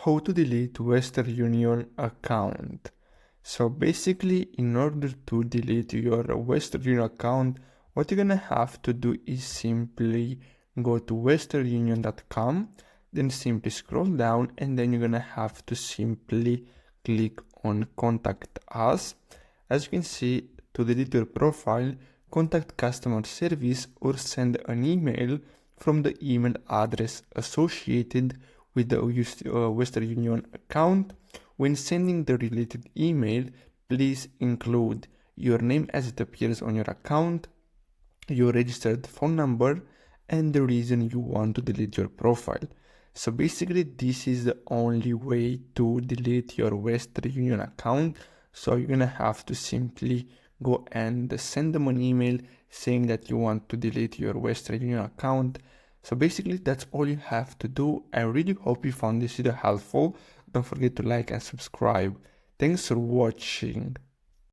how to delete Western Union account. So basically, in order to delete your Western Union account, what you're gonna have to do is simply go to westernunion.com, then simply scroll down, and then you're gonna have to simply click on contact us. As you can see, to delete your profile, contact customer service or send an email from the email address associated with the Western Union account. When sending the related email, please include your name as it appears on your account, your registered phone number, and the reason you want to delete your profile. So basically, this is the only way to delete your Western Union account. So you're gonna have to simply go and send them an email saying that you want to delete your Western Union account. So basically, that's all you have to do. I really hope you found this video helpful. Don't forget to like and subscribe. Thanks for watching.